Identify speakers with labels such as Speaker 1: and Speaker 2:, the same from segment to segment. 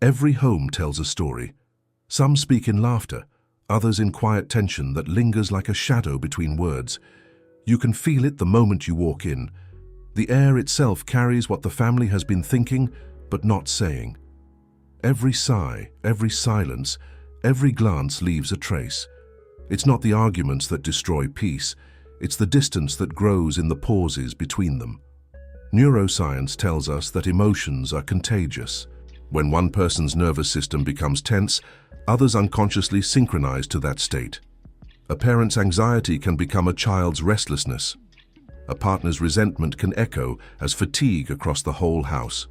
Speaker 1: Every home tells a story. Some speak in laughter, others in quiet tension that lingers like a shadow between words. You can feel it the moment you walk in. The air itself carries what the family has been thinking but not saying. Every sigh, every silence, every glance leaves a trace. It's not the arguments that destroy peace, it's the distance that grows in the pauses between them. Neuroscience tells us that emotions are contagious. When one person's nervous system becomes tense, others unconsciously synchronize to that state. A parent's anxiety can become a child's restlessness. A partner's resentment can echo as fatigue across the whole house.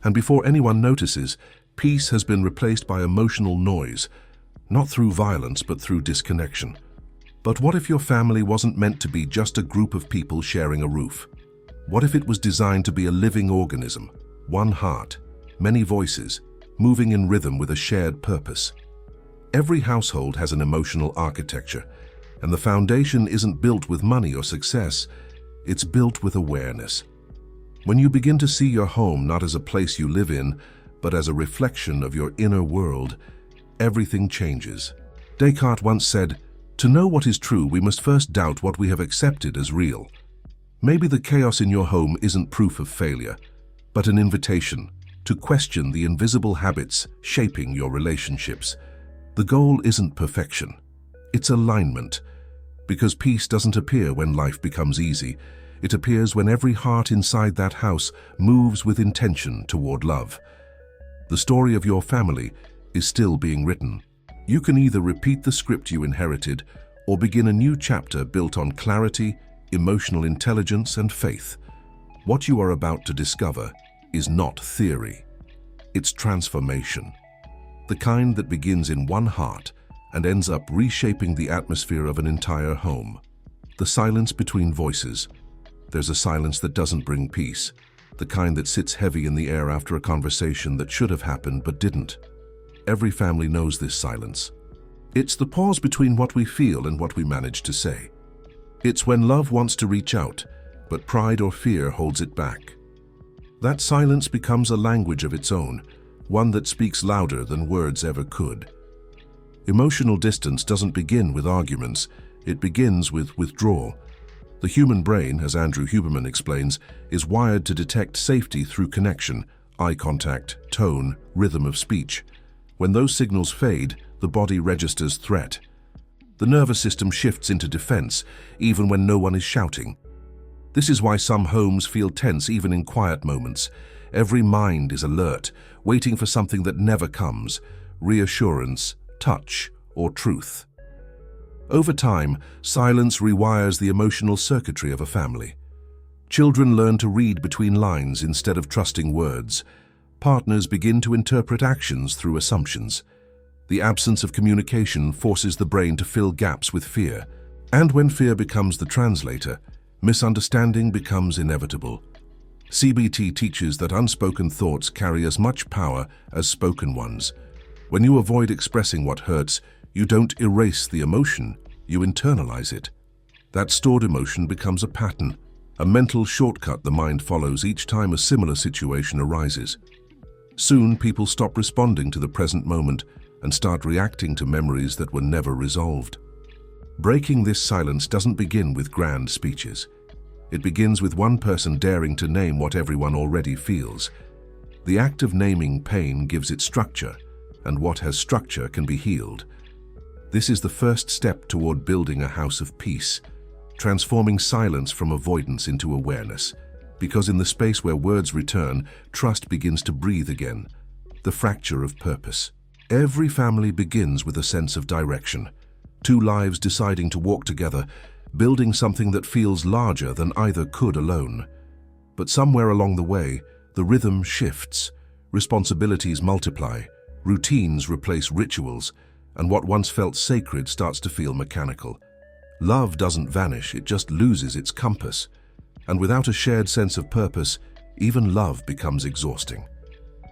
Speaker 1: And before anyone notices, peace has been replaced by emotional noise, not through violence but through disconnection. But what if your family wasn't meant to be just a group of people sharing a roof? What if it was designed to be a living organism, one heart, many voices, moving in rhythm with a shared purpose? Every household has an emotional architecture, and the foundation isn't built with money or success, it's built with awareness. When you begin to see your home not as a place you live in, but as a reflection of your inner world, everything changes. Descartes once said, "To know what is true, we must first doubt what we have accepted as real." Maybe the chaos in your home isn't proof of failure, but an invitation to question the invisible habits shaping your relationships. The goal isn't perfection, it's alignment. Because peace doesn't appear when life becomes easy, it appears when every heart inside that house moves with intention toward love. The story of your family is still being written. You can either repeat the script you inherited or begin a new chapter built on clarity, emotional intelligence, and faith. What you are about to discover is not theory. It's transformation. The kind that begins in one heart and ends up reshaping the atmosphere of an entire home. The silence between voices. There's a silence that doesn't bring peace, the kind that sits heavy in the air after a conversation that should have happened but didn't. Every family knows this silence. It's the pause between what we feel and what we manage to say. It's when love wants to reach out, but pride or fear holds it back. That silence becomes a language of its own, one that speaks louder than words ever could. Emotional distance doesn't begin with arguments, it begins with withdrawal. The human brain, as Andrew Huberman explains, is wired to detect safety through connection, eye contact, tone, rhythm of speech. When those signals fade, the body registers threat. The nervous system shifts into defense, even when no one is shouting. This is why some homes feel tense even in quiet moments. Every mind is alert, waiting for something that never comes: reassurance, touch, or truth. Over time, silence rewires the emotional circuitry of a family. Children learn to read between lines instead of trusting words. Partners begin to interpret actions through assumptions. The absence of communication forces the brain to fill gaps with fear. And when fear becomes the translator, misunderstanding becomes inevitable. CBT teaches that unspoken thoughts carry as much power as spoken ones. When you avoid expressing what hurts, you don't erase the emotion, you internalize it. That stored emotion becomes a pattern, a mental shortcut the mind follows each time a similar situation arises. Soon, people stop responding to the present moment and start reacting to memories that were never resolved. Breaking this silence doesn't begin with grand speeches. It begins with one person daring to name what everyone already feels. The act of naming pain gives it structure, and what has structure can be healed. This is the first step toward building a house of peace, transforming silence from avoidance into awareness. Because in the space where words return, trust begins to breathe again. The fracture of purpose. Every family begins with a sense of direction. Two lives deciding to walk together, building something that feels larger than either could alone. But somewhere along the way, the rhythm shifts. Responsibilities multiply, routines replace rituals, and what once felt sacred starts to feel mechanical. Love doesn't vanish, it just loses its compass. And without a shared sense of purpose, even love becomes exhausting.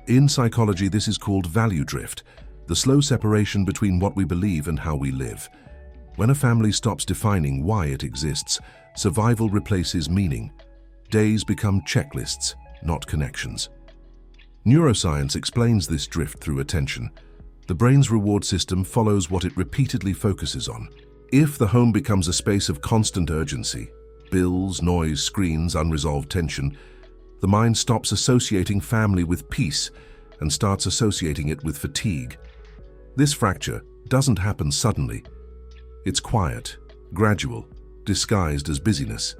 Speaker 1: In psychology, this is called value drift, the slow separation between what we believe and how we live. When a family stops defining why it exists, survival replaces meaning. Days become checklists, not connections. Neuroscience explains this drift through attention. The brain's reward system follows what it repeatedly focuses on. If the home becomes a space of constant urgency, bills, noise, screens, unresolved tension, the mind stops associating family with peace and starts associating it with fatigue. This fracture doesn't happen suddenly. It's quiet, gradual, disguised as busyness.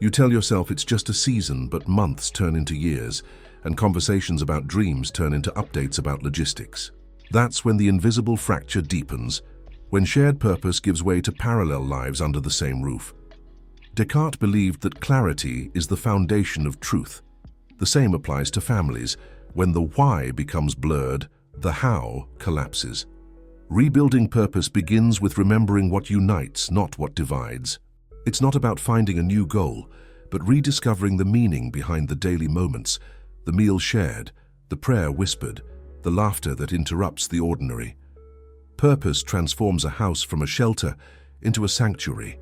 Speaker 1: You tell yourself it's just a season, but months turn into years, and conversations about dreams turn into updates about logistics. That's when the invisible fracture deepens, when shared purpose gives way to parallel lives under the same roof. Descartes believed that clarity is the foundation of truth. The same applies to families. When the why becomes blurred, the how collapses. Rebuilding purpose begins with remembering what unites, not what divides. It's not about finding a new goal, but rediscovering the meaning behind the daily moments, the meal shared, the prayer whispered, the laughter that interrupts the ordinary. Purpose transforms a house from a shelter into a sanctuary.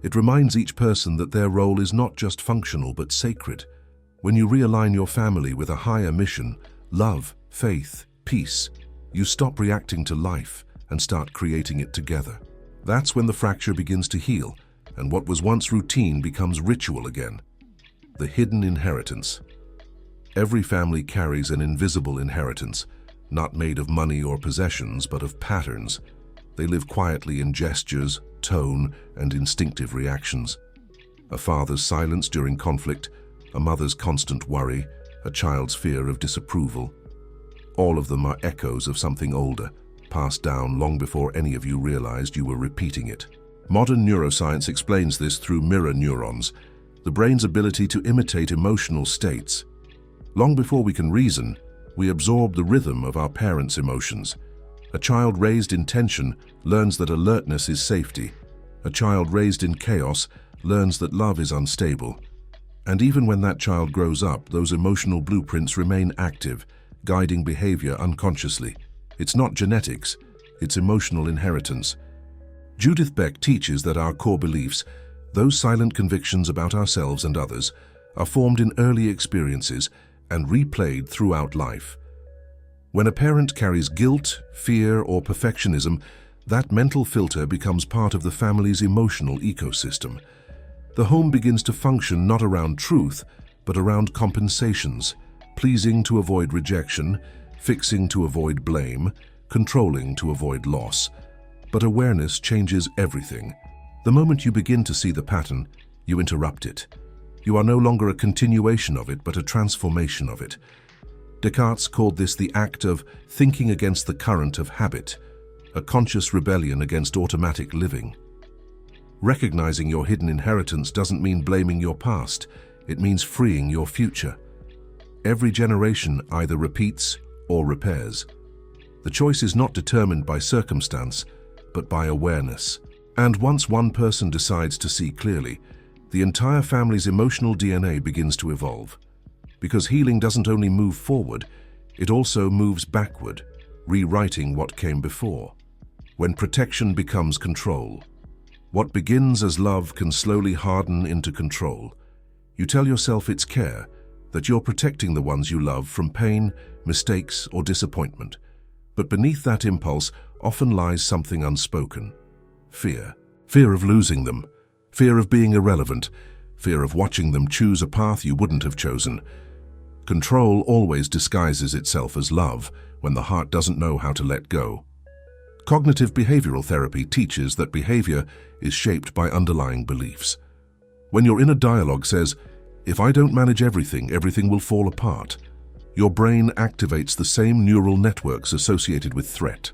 Speaker 1: It reminds each person that their role is not just functional but sacred. When you realign your family with a higher mission, love, faith, peace, you stop reacting to life and start creating it together. That's when the fracture begins to heal, and what was once routine becomes ritual again. The hidden inheritance. Every family carries an invisible inheritance, not made of money or possessions, but of patterns. They live quietly in gestures, tone, and instinctive reactions. A father's silence during conflict, a mother's constant worry, a child's fear of disapproval. All of them are echoes of something older, passed down long before any of you realized you were repeating it. Modern neuroscience explains this through mirror neurons, the brain's ability to imitate emotional states. Long before we can reason, we absorb the rhythm of our parents' emotions. A child raised in tension learns that alertness is safety. A child raised in chaos learns that love is unstable. And even when that child grows up, those emotional blueprints remain active, guiding behavior unconsciously. It's not genetics, it's emotional inheritance. Judith Beck teaches that our core beliefs, those silent convictions about ourselves and others, are formed in early experiences and replayed throughout life. When a parent carries guilt, fear, or perfectionism, that mental filter becomes part of the family's emotional ecosystem. The home begins to function not around truth, but around compensations, pleasing to avoid rejection, fixing to avoid blame, controlling to avoid loss. But awareness changes everything. The moment you begin to see the pattern, you interrupt it. You are no longer a continuation of it, but a transformation of it. Descartes called this the act of thinking against the current of habit, a conscious rebellion against automatic living. Recognizing your hidden inheritance doesn't mean blaming your past, it means freeing your future. Every generation either repeats or repairs. The choice is not determined by circumstance, but by awareness. And once one person decides to see clearly, the entire family's emotional DNA begins to evolve. Because healing doesn't only move forward, it also moves backward, rewriting what came before. When protection becomes control, what begins as love can slowly harden into control. You tell yourself it's care, that you're protecting the ones you love from pain, mistakes, or disappointment. But beneath that impulse often lies something unspoken. Fear. Fear of losing them. Fear of being irrelevant. Fear of watching them choose a path you wouldn't have chosen. Control always disguises itself as love when the heart doesn't know how to let go. Cognitive behavioral therapy teaches that behavior is shaped by underlying beliefs. When your inner dialogue says, "If I don't manage everything, everything will fall apart," your brain activates the same neural networks associated with threat.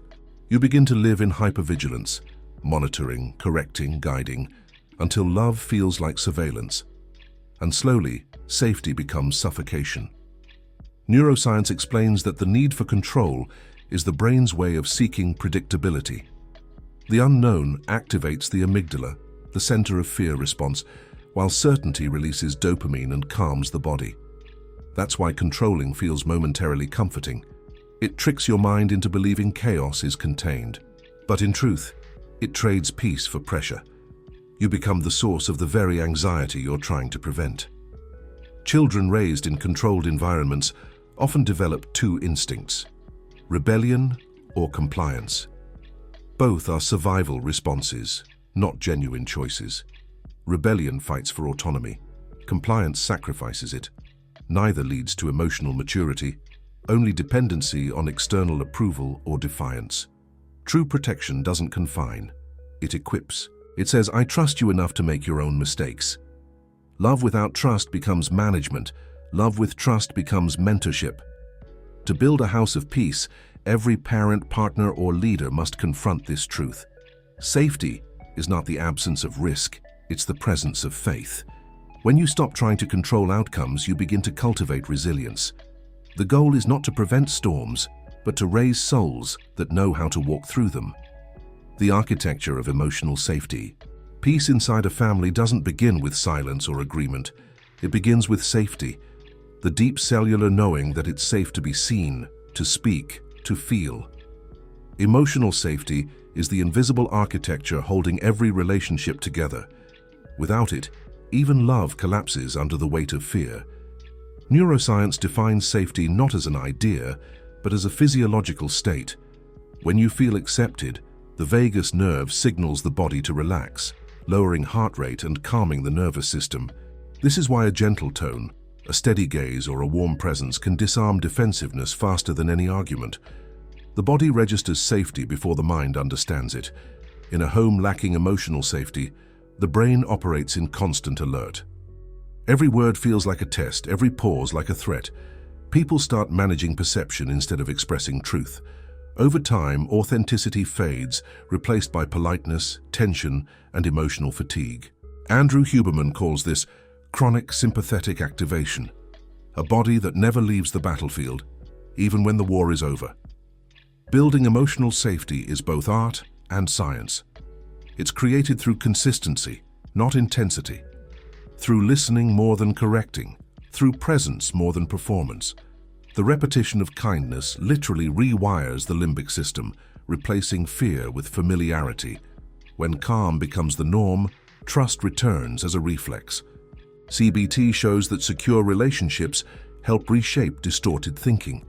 Speaker 1: You begin to live in hypervigilance, monitoring, correcting, guiding, until love feels like surveillance. And slowly, safety becomes suffocation. Neuroscience explains that the need for control is the brain's way of seeking predictability. The unknown activates the amygdala, the center of fear response, while certainty releases dopamine and calms the body. That's why controlling feels momentarily comforting. It tricks your mind into believing chaos is contained. But in truth, it trades peace for pressure. You become the source of the very anxiety you're trying to prevent. Children raised in controlled environments often develop two instincts: rebellion or compliance. Both are survival responses, not genuine choices. Rebellion fights for autonomy. Compliance sacrifices it. Neither leads to emotional maturity, only dependency on external approval or defiance. True protection doesn't confine, it equips. It says, I trust you enough to make your own mistakes. Love without trust becomes management. Love with trust becomes mentorship. To build a house of peace, every parent, partner, or leader must confront this truth. Safety is not the absence of risk, it's the presence of faith. When you stop trying to control outcomes, you begin to cultivate resilience. The goal is not to prevent storms, but to raise souls that know how to walk through them. The architecture of emotional safety. Peace inside a family doesn't begin with silence or agreement. It begins with safety, the deep cellular knowing that it's safe to be seen, to speak, to feel. Emotional safety is the invisible architecture holding every relationship together. Without it, even love collapses under the weight of fear. Neuroscience defines safety not as an idea, but as a physiological state. When you feel accepted, the vagus nerve signals the body to relax, lowering heart rate and calming the nervous system. This is why a gentle tone, a steady gaze, or a warm presence can disarm defensiveness faster than any argument. The body registers safety before the mind understands it. In a home lacking emotional safety, the brain operates in constant alert. Every word feels like a test, every pause like a threat. People start managing perception instead of expressing truth. Over time, authenticity fades, replaced by politeness, tension, and emotional fatigue. Andrew Huberman calls this chronic sympathetic activation, a body that never leaves the battlefield, even when the war is over. Building emotional safety is both art and science. It's created through consistency, not intensity, through listening more than correcting, through presence more than performance. The repetition of kindness literally rewires the limbic system, replacing fear with familiarity. When calm becomes the norm, trust returns as a reflex. CBT shows that secure relationships help reshape distorted thinking.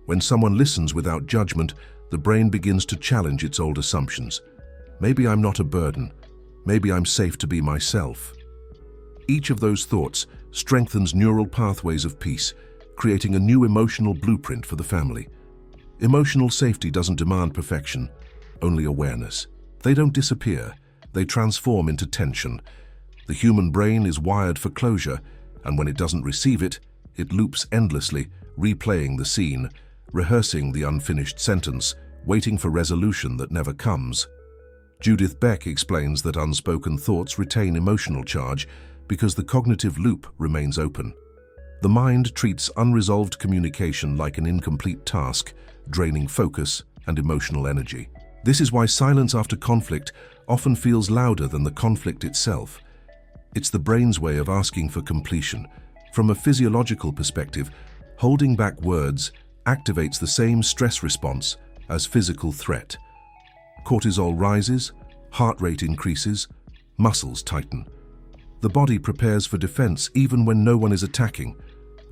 Speaker 1: When someone listens without judgment, the brain begins to challenge its old assumptions. Maybe I'm not a burden. Maybe I'm safe to be myself. Each of those thoughts strengthens neural pathways of peace, creating a new emotional blueprint for the family. Emotional safety doesn't demand perfection, only awareness. They don't disappear, they transform into tension. The human brain is wired for closure, and when it doesn't receive it, it loops endlessly, replaying the scene, rehearsing the unfinished sentence, waiting for resolution that never comes. Judith Beck explains that unspoken thoughts retain emotional charge because the cognitive loop remains open. The mind treats unresolved communication like an incomplete task, draining focus and emotional energy. This is why silence after conflict often feels louder than the conflict itself. It's the brain's way of asking for completion. From a physiological perspective, holding back words activates the same stress response as physical threat. Cortisol rises, heart rate increases, muscles tighten. The body prepares for defense even when no one is attacking.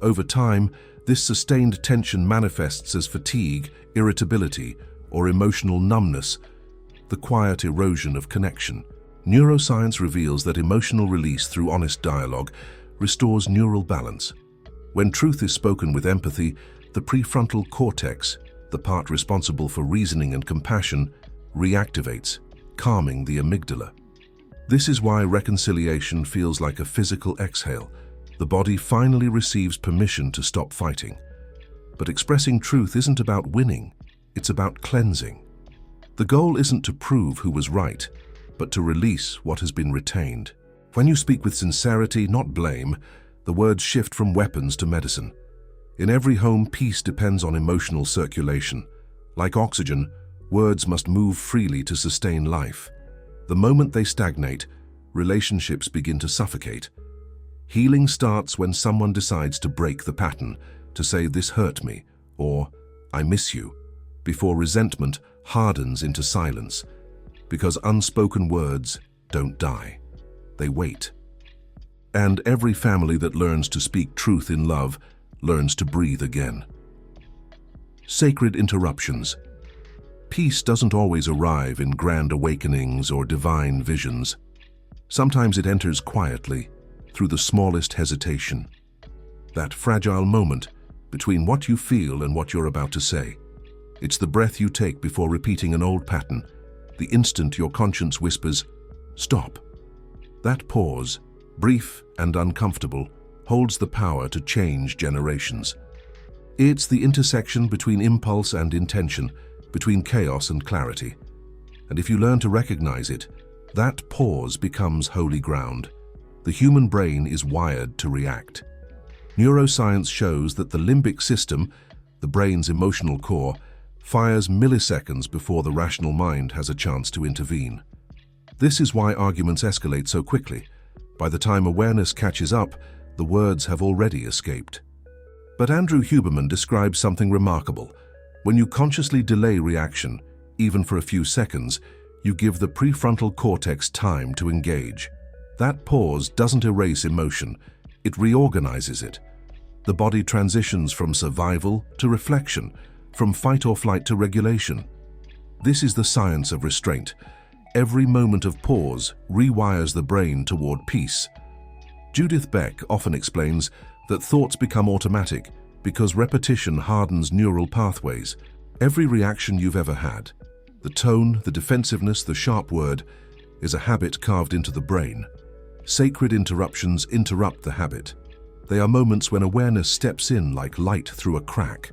Speaker 1: Over time, this sustained tension manifests as fatigue, irritability, or emotional numbness, the quiet erosion of connection. Neuroscience reveals that emotional release through honest dialogue restores neural balance. When truth is spoken with empathy, the prefrontal cortex, the part responsible for reasoning and compassion, reactivates, calming the amygdala. This is why reconciliation feels like a physical exhale. The body finally receives permission to stop fighting. But expressing truth isn't about winning, it's about cleansing. The goal isn't to prove who was right, but to release what has been retained. When you speak with sincerity, not blame, the words shift from weapons to medicine. In every home, peace depends on emotional circulation. Like oxygen, words must move freely to sustain life. The moment they stagnate, relationships begin to suffocate. Healing starts when someone decides to break the pattern, to say, "This hurt me," or "I miss you," before resentment hardens into silence. Because unspoken words don't die, they wait. And every family that learns to speak truth in love learns to breathe again. Sacred interruptions. Peace doesn't always arrive in grand awakenings or divine visions. Sometimes it enters quietly, through the smallest hesitation. That fragile moment between what you feel and what you're about to say. It's the breath you take before repeating an old pattern, the instant your conscience whispers, "Stop." That pause, brief and uncomfortable, holds the power to change generations. It's the intersection between impulse and intention, between chaos and clarity. And if you learn to recognize it, that pause becomes holy ground. The human brain is wired to react. Neuroscience shows that the limbic system, the brain's emotional core, fires milliseconds before the rational mind has a chance to intervene. This is why arguments escalate so quickly. By the time awareness catches up, the words have already escaped. But Andrew Huberman describes something remarkable. When you consciously delay reaction, even for a few seconds, you give the prefrontal cortex time to engage. That pause doesn't erase emotion, it reorganizes it. The body transitions from survival to reflection, from fight or flight to regulation. This is the science of restraint. Every moment of pause rewires the brain toward peace. Judith Beck often explains that thoughts become automatic because repetition hardens neural pathways. Every reaction you've ever had, the tone, the defensiveness, the sharp word, is a habit carved into the brain. Sacred interruptions interrupt the habit. They are moments when awareness steps in like light through a crack.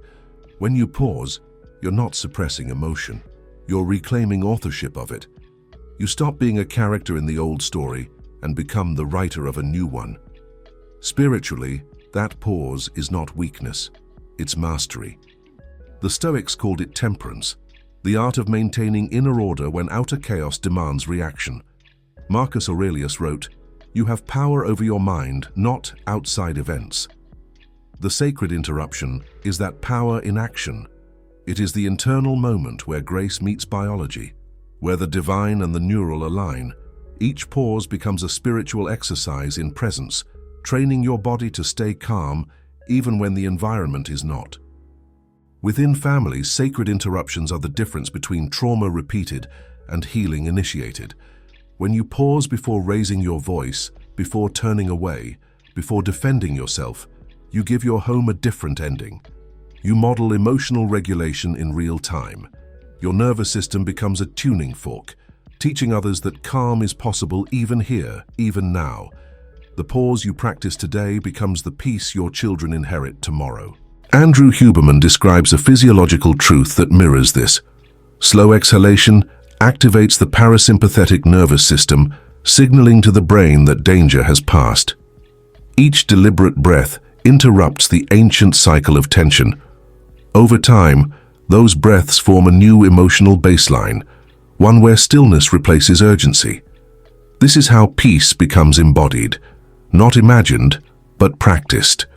Speaker 1: When you pause, you're not suppressing emotion. You're reclaiming authorship of it. You stop being a character in the old story and become the writer of a new one. Spiritually, that pause is not weakness, it's mastery. The Stoics called it temperance, the art of maintaining inner order when outer chaos demands reaction. Marcus Aurelius wrote, "You have power over your mind, not outside events." The sacred interruption is that power in action. It is the internal moment where grace meets biology, where the divine and the neural align. Each pause becomes a spiritual exercise in presence, training your body to stay calm even when the environment is not. Within families, sacred interruptions are the difference between trauma repeated and healing initiated. When you pause before raising your voice, before turning away, before defending yourself, you give your home a different ending. You model emotional regulation in real time. Your nervous system becomes a tuning fork, teaching others that calm is possible even here, even now. The pause you practice today becomes the peace your children inherit tomorrow. Andrew Huberman describes a physiological truth that mirrors this. Slow exhalation activates the parasympathetic nervous system, signaling to the brain that danger has passed. Each deliberate breath interrupts the ancient cycle of tension. Over time, those breaths form a new emotional baseline, one where stillness replaces urgency. This is how peace becomes embodied, not imagined, but practiced.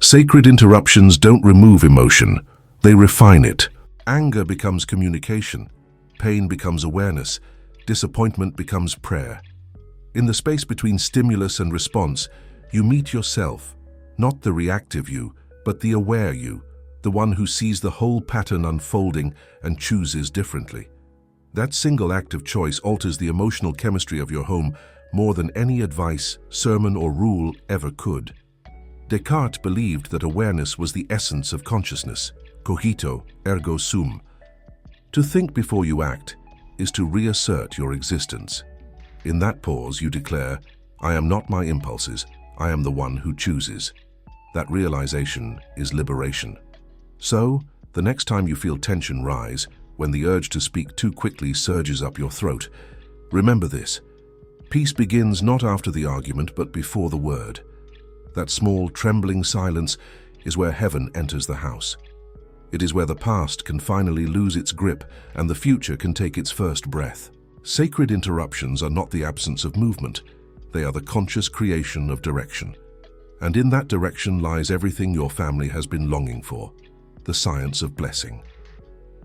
Speaker 1: Sacred interruptions don't remove emotion, they refine it. Anger becomes communication, pain becomes awareness, disappointment becomes prayer. In the space between stimulus and response, you meet yourself, not the reactive you, but the aware you, the one who sees the whole pattern unfolding and chooses differently. That single act of choice alters the emotional chemistry of your home more than any advice, sermon, or rule ever could. Descartes believed that awareness was the essence of consciousness, cogito ergo sum. To think before you act is to reassert your existence. In that pause, you declare, "I am not my impulses, I am the one who chooses." That realization is liberation. So, the next time you feel tension rise, when the urge to speak too quickly surges up your throat, remember this. Peace begins not after the argument, but before the word. That small, trembling silence is where heaven enters the house. It is where the past can finally lose its grip and the future can take its first breath. Sacred interruptions are not the absence of movement. They are the conscious creation of direction. And in that direction lies everything your family has been longing for, the science of blessing.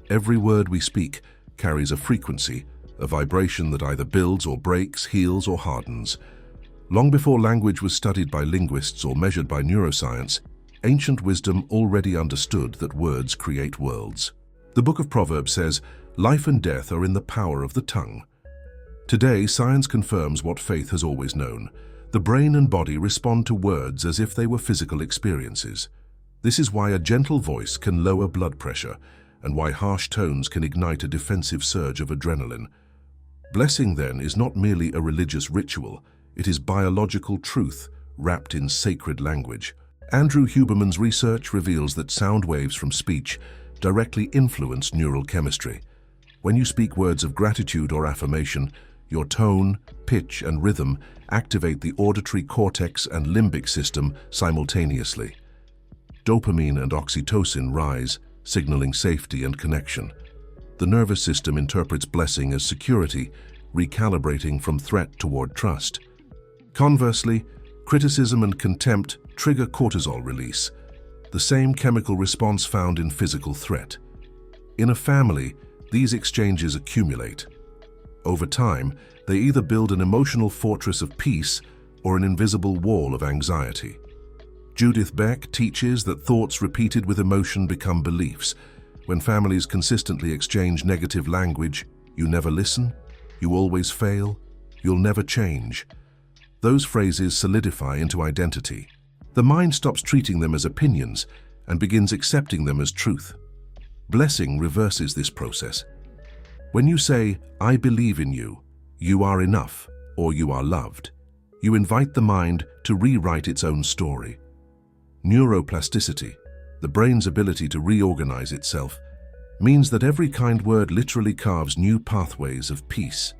Speaker 1: Every word we speak carries a frequency, a vibration that either builds or breaks, heals or hardens. Long before language was studied by linguists or measured by neuroscience, ancient wisdom already understood that words create worlds. The book of Proverbs says, "Life and death are in the power of the tongue." Today, science confirms what faith has always known. The brain and body respond to words as if they were physical experiences. This is why a gentle voice can lower blood pressure, and why harsh tones can ignite a defensive surge of adrenaline. Blessing, then, is not merely a religious ritual, it is biological truth wrapped in sacred language. Andrew Huberman's research reveals that sound waves from speech directly influence neural chemistry. When you speak words of gratitude or affirmation, your tone, pitch, and rhythm activate the auditory cortex and limbic system simultaneously. Dopamine and oxytocin rise, signaling safety and connection. The nervous system interprets blessing as security, recalibrating from threat toward trust. Conversely, criticism and contempt trigger cortisol release, the same chemical response found in physical threat. In a family, these exchanges accumulate. Over time, they either build an emotional fortress of peace or an invisible wall of anxiety. Judith Beck teaches that thoughts repeated with emotion become beliefs. When families consistently exchange negative language, "You never listen," "You always fail," "You'll never change," those phrases solidify into identity. The mind stops treating them as opinions and begins accepting them as truth. Blessing reverses this process. When you say, "I believe in you," "You are enough," or "You are loved," you invite the mind to rewrite its own story. Neuroplasticity, the brain's ability to reorganize itself, means that every kind word literally carves new pathways of peace.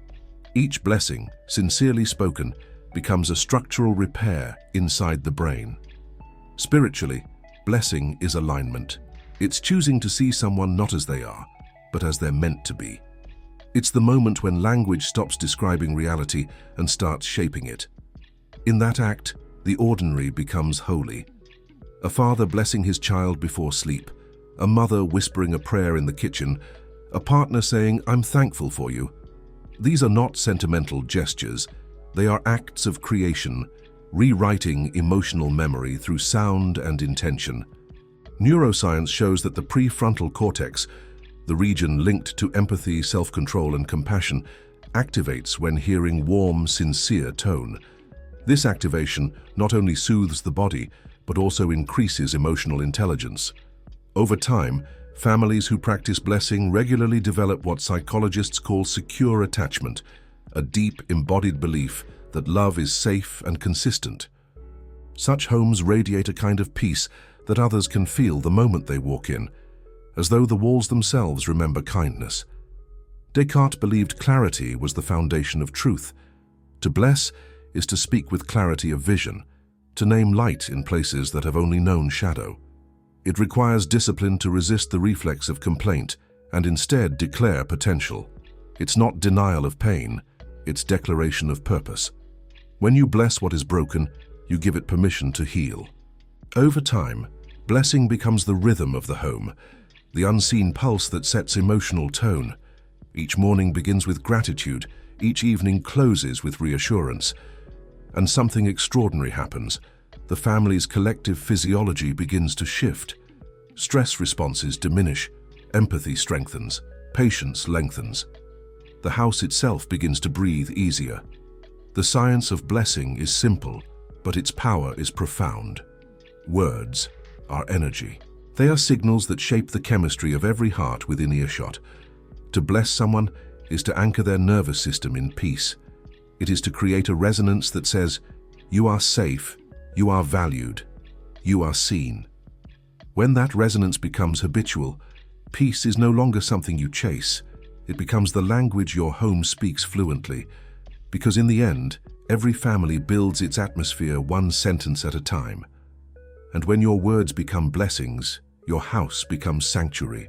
Speaker 1: Each blessing, sincerely spoken, becomes a structural repair inside the brain. Spiritually, blessing is alignment. It's choosing to see someone not as they are, but as they're meant to be. It's the moment when language stops describing reality and starts shaping it. In that act, the ordinary becomes holy. A father blessing his child before sleep, a mother whispering a prayer in the kitchen, a partner saying, "I'm thankful for you." These are not sentimental gestures, they are acts of creation, rewriting emotional memory through sound and intention. Neuroscience shows that the prefrontal cortex, the region linked to empathy, self-control, and compassion, activates when hearing warm, sincere tone. This activation not only soothes the body, but also increases emotional intelligence. Over time, families who practice blessing regularly develop what psychologists call secure attachment, a deep, embodied belief that love is safe and consistent. Such homes radiate a kind of peace that others can feel the moment they walk in, as though the walls themselves remember kindness. Descartes believed clarity was the foundation of truth. To bless is to speak with clarity of vision, to name light in places that have only known shadow. It requires discipline to resist the reflex of complaint and instead declare potential. It's not denial of pain, it's declaration of purpose. When you bless what is broken, you give it permission to heal. Over time, blessing becomes the rhythm of the home, the unseen pulse that sets emotional tone. Each morning begins with gratitude, each evening closes with reassurance. And something extraordinary happens. The family's collective physiology begins to shift. Stress responses diminish, empathy strengthens, patience lengthens. The house itself begins to breathe easier. The science of blessing is simple, but its power is profound. Words are energy. They are signals that shape the chemistry of every heart within earshot. To bless someone is to anchor their nervous system in peace. It is to create a resonance that says, "You are safe, you are valued, you are seen." When that resonance becomes habitual, peace is no longer something you chase. It becomes the language your home speaks fluently, because in the end, every family builds its atmosphere one sentence at a time. And when your words become blessings, your house becomes sanctuary.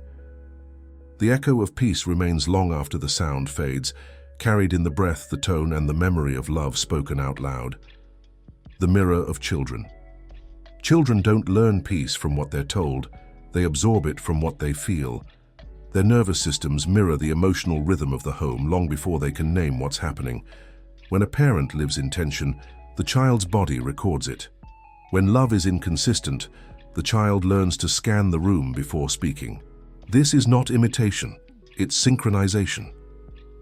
Speaker 1: The echo of peace remains long after the sound fades, carried in the breath, the tone, and the memory of love spoken out loud. The mirror of children. Children don't learn peace from what they're told, they absorb it from what they feel. Their nervous systems mirror the emotional rhythm of the home long before they can name what's happening. When a parent lives in tension, the child's body records it. When love is inconsistent, the child learns to scan the room before speaking. This is not imitation, it's synchronization.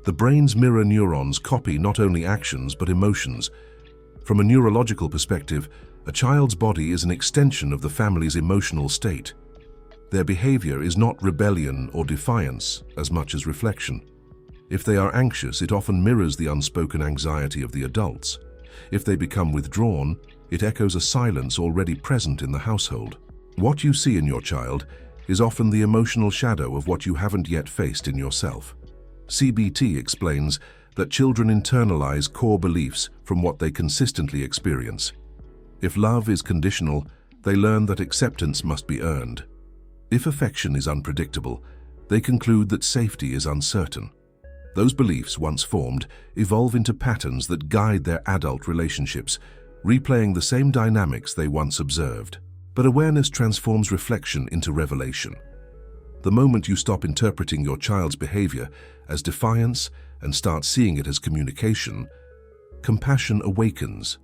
Speaker 1: The brain's mirror neurons copy not only actions but emotions. From a neurological perspective, a child's body is an extension of the family's emotional state. Their behavior is not rebellion or defiance as much as reflection. If they are anxious, it often mirrors the unspoken anxiety of the adults. If they become withdrawn, it echoes a silence already present in the household. What you see in your child is often the emotional shadow of what you haven't yet faced in yourself. CBT explains that children internalize core beliefs from what they consistently experience. If love is conditional, they learn that acceptance must be earned. If affection is unpredictable, they conclude that safety is uncertain. Those beliefs, once formed, evolve into patterns that guide their adult relationships, replaying the same dynamics they once observed. But awareness transforms reflection into revelation. The moment you stop interpreting your child's behavior as defiance and start seeing it as communication, compassion awakens.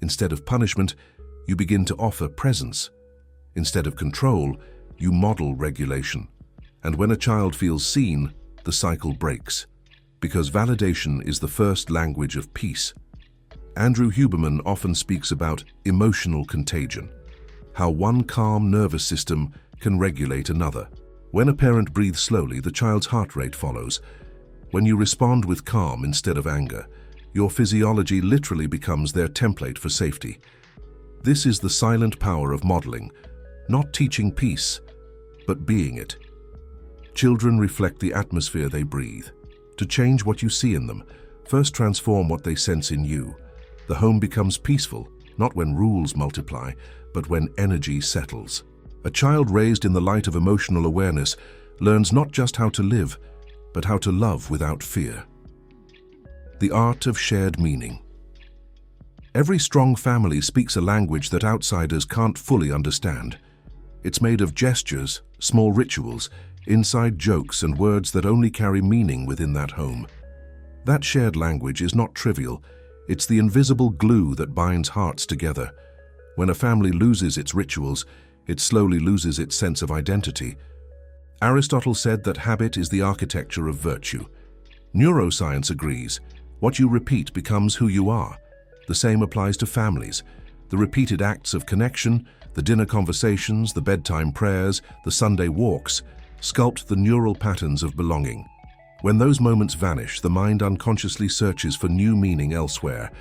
Speaker 1: Instead of punishment, you begin to offer presence. Instead of control, you model regulation. And when a child feels seen, the cycle breaks. Because validation is the first language of peace. Andrew Huberman often speaks about emotional contagion, how one calm nervous system can regulate another. When a parent breathes slowly, the child's heart rate follows. When you respond with calm instead of anger, your physiology literally becomes their template for safety. This is the silent power of modeling, not teaching peace, but being it. Children reflect the atmosphere they breathe. To change what you see in them, first transform what they sense in you. The home becomes peaceful, not when rules multiply, but when energy settles. A child raised in the light of emotional awareness learns not just how to live, but how to love without fear. The art of shared meaning. Every strong family speaks a language that outsiders can't fully understand. It's made of gestures, small rituals, inside jokes, and words that only carry meaning within that home. That shared language is not trivial. It's the invisible glue that binds hearts together. When a family loses its rituals, it slowly loses its sense of identity. Aristotle said that habit is the architecture of virtue. Neuroscience agrees. What you repeat becomes who you are. The same applies to families. The repeated acts of connection, the dinner conversations, the bedtime prayers, the Sunday walks, sculpt the neural patterns of belonging. When those moments vanish, the mind unconsciously searches for new meaning elsewhere.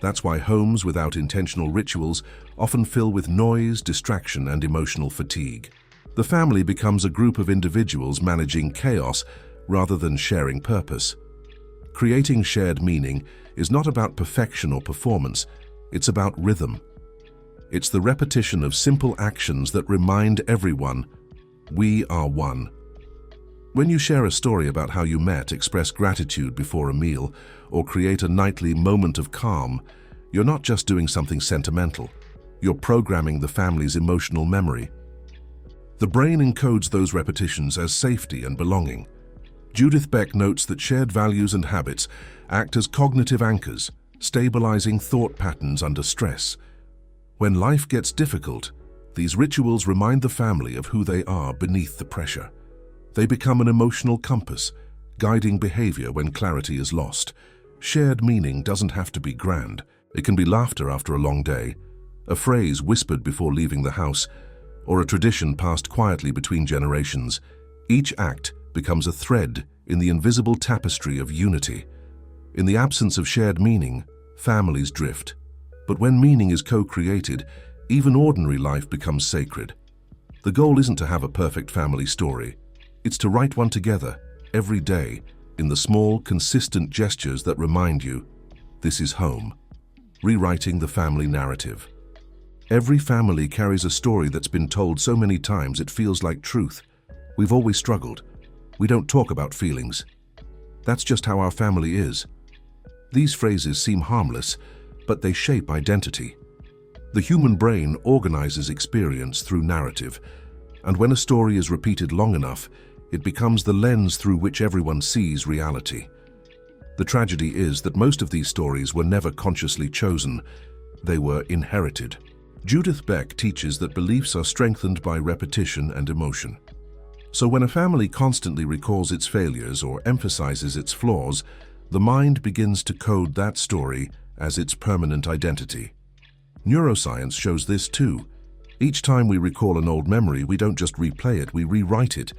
Speaker 1: That's why homes without intentional rituals often fill with noise, distraction, and emotional fatigue. The family becomes a group of individuals managing chaos rather than sharing purpose. Creating shared meaning is not about perfection or performance, it's about rhythm. It's the repetition of simple actions that remind everyone, we are one. When you share a story about how you met, express gratitude before a meal, or create a nightly moment of calm, you're not just doing something sentimental. You're programming the family's emotional memory. The brain encodes those repetitions as safety and belonging. Judith Beck notes that shared values and habits act as cognitive anchors, stabilizing thought patterns under stress. When life gets difficult, these rituals remind the family of who they are beneath the pressure. They become an emotional compass, guiding behavior when clarity is lost. Shared meaning doesn't have to be grand. It can be laughter after a long day, a phrase whispered before leaving the house, or a tradition passed quietly between generations. Each act becomes a thread in the invisible tapestry of unity. In the absence of shared meaning, families drift. But when meaning is co-created, even ordinary life becomes sacred. The goal isn't to have a perfect family story. It's to write one together, every day, in the small, consistent gestures that remind you, this is home. Rewriting the family narrative. Every family carries a story that's been told so many times it feels like truth. We've always struggled. We don't talk about feelings. That's just how our family is. These phrases seem harmless, but they shape identity. The human brain organizes experience through narrative, and when a story is repeated long enough, it becomes the lens through which everyone sees reality. The tragedy is that most of these stories were never consciously chosen. They were inherited. Judith Beck teaches that beliefs are strengthened by repetition and emotion. So when a family constantly recalls its failures or emphasizes its flaws, the mind begins to code that story as its permanent identity. Neuroscience shows this too. Each time we recall an old memory, we don't just replay it, we rewrite it.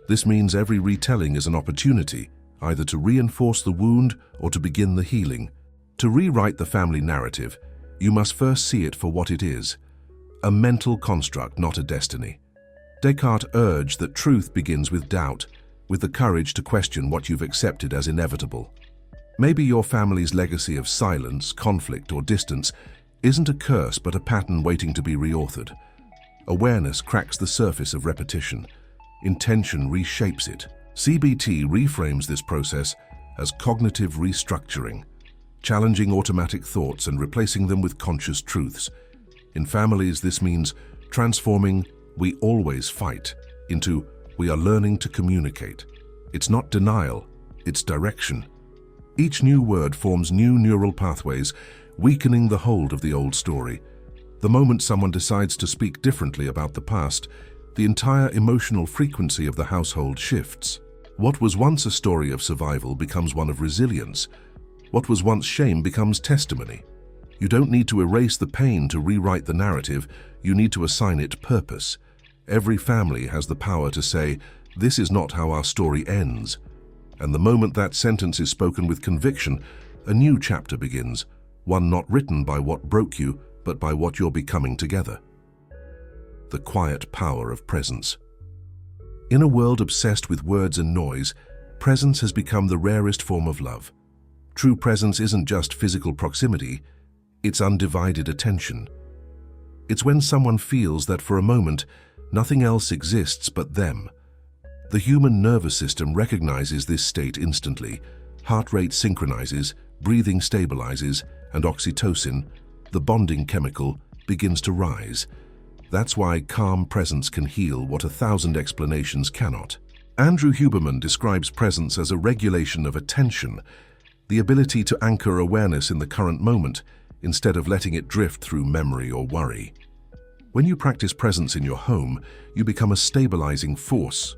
Speaker 1: This means every retelling is an opportunity, either to reinforce the wound or to begin the healing. To rewrite the family narrative, you must first see it for what it is, a mental construct, not a destiny. Descartes urged that truth begins with doubt, with the courage to question what you've accepted as inevitable. Maybe your family's legacy of silence, conflict, or distance isn't a curse but a pattern waiting to be reauthored. Awareness cracks the surface of repetition. Intention reshapes it. CBT reframes this process as cognitive restructuring, challenging automatic thoughts and replacing them with conscious truths. In families, this means transforming "we always fight" into "we are learning to communicate." It's not denial, it's direction. Each new word forms new neural pathways, weakening the hold of the old story. The moment someone decides to speak differently about the past, the entire emotional frequency of the household shifts. What was once a story of survival becomes one of resilience. What was once shame becomes testimony. You don't need to erase the pain to rewrite the narrative, you need to assign it purpose. Every family has the power to say, "This is not how our story ends." And the moment that sentence is spoken with conviction, a new chapter begins, one not written by what broke you, but by what you're becoming together. The quiet power of presence. In a world obsessed with words and noise, presence has become the rarest form of love. True presence isn't just physical proximity, it's undivided attention. It's when someone feels that for a moment, nothing else exists but them. The human nervous system recognizes this state instantly. Heart rate synchronizes, breathing stabilizes, and oxytocin, the bonding chemical, begins to rise. That's why calm presence can heal what 1,000 explanations cannot. Andrew Huberman describes presence as a regulation of attention, the ability to anchor awareness in the current moment instead of letting it drift through memory or worry. When you practice presence in your home, you become a stabilizing force.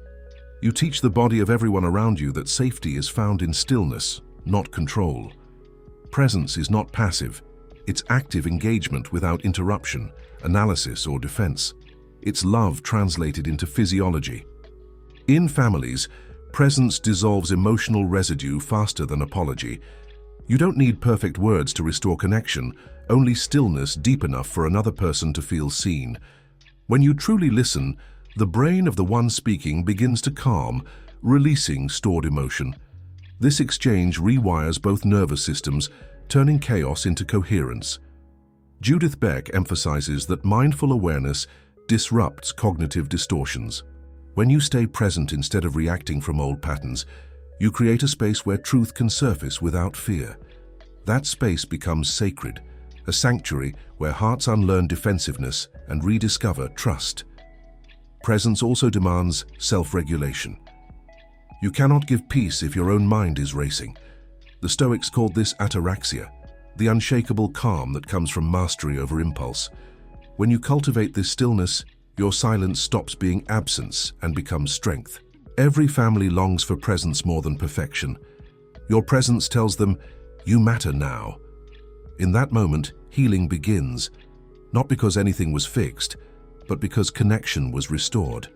Speaker 1: You teach the body of everyone around you that safety is found in stillness, not control. Presence is not passive. It's active engagement without interruption, analysis, or defense. It's love translated into physiology. In families, presence dissolves emotional residue faster than apology. You don't need perfect words to restore connection, only stillness deep enough for another person to feel seen. When you truly listen, the brain of the one speaking begins to calm, releasing stored emotion. This exchange rewires both nervous systems, turning chaos into coherence. Judith Beck emphasizes that mindful awareness disrupts cognitive distortions. When you stay present instead of reacting from old patterns, you create a space where truth can surface without fear. That space becomes sacred, a sanctuary where hearts unlearn defensiveness and rediscover trust. Presence also demands self-regulation. You cannot give peace if your own mind is racing. The Stoics called this ataraxia, the unshakable calm that comes from mastery over impulse. When you cultivate this stillness, your silence stops being absence and becomes strength. Every family longs for presence more than perfection. Your presence tells them, "You matter now." In that moment, healing begins, not because anything was fixed, but because connection was restored.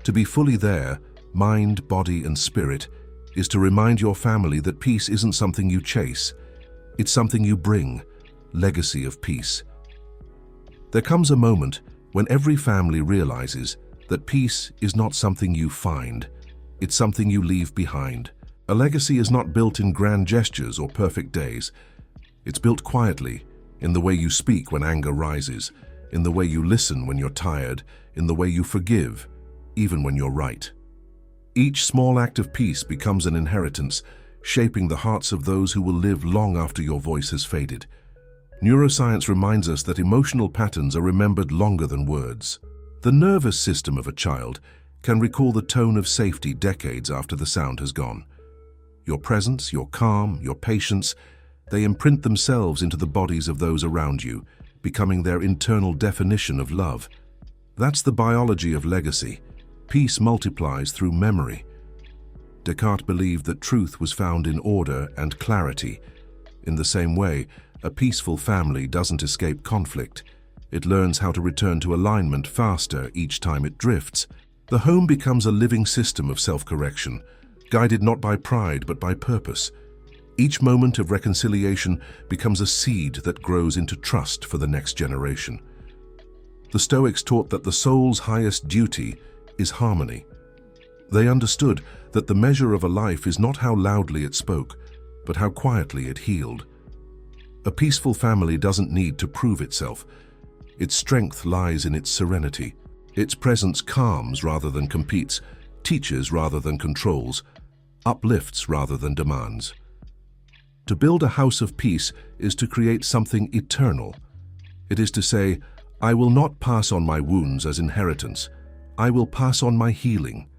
Speaker 1: To be fully there, mind, body, and spirit, is to remind your family that peace isn't something you chase, it's something you bring, legacy of peace. There comes a moment when every family realizes that peace is not something you find, it's something you leave behind. A legacy is not built in grand gestures or perfect days. It's built quietly, in the way you speak when anger rises, in the way you listen when you're tired, in the way you forgive, even when you're right. Each small act of peace becomes an inheritance, shaping the hearts of those who will live long after your voice has faded. Neuroscience reminds us that emotional patterns are remembered longer than words. The nervous system of a child can recall the tone of safety decades after the sound has gone. Your presence, your calm, your patience, they imprint themselves into the bodies of those around you, becoming their internal definition of love. That's the biology of legacy. Peace multiplies through memory. Descartes believed that truth was found in order and clarity. In the same way, a peaceful family doesn't escape conflict. It learns how to return to alignment faster each time it drifts. The home becomes a living system of self-correction, guided not by pride but by purpose. Each moment of reconciliation becomes a seed that grows into trust for the next generation. The Stoics taught that the soul's highest duty is harmony. They understood that the measure of a life is not how loudly it spoke, but how quietly it healed. A peaceful family doesn't need to prove itself. Its strength lies in its serenity. Its presence calms rather than competes, teaches rather than controls, uplifts rather than demands. To build a house of peace is to create something eternal. It is to say, I will not pass on my wounds as inheritance. I will pass on my healing.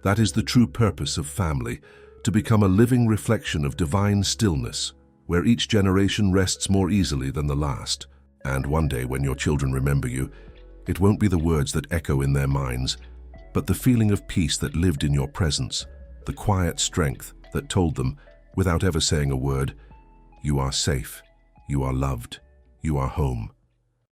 Speaker 1: That is the true purpose of family, to become a living reflection of divine stillness, where each generation rests more easily than the last. And one day when your children remember you, it won't be the words that echo in their minds, but the feeling of peace that lived in your presence, the quiet strength that told them, without ever saying a word, you are safe, you are loved, you are home.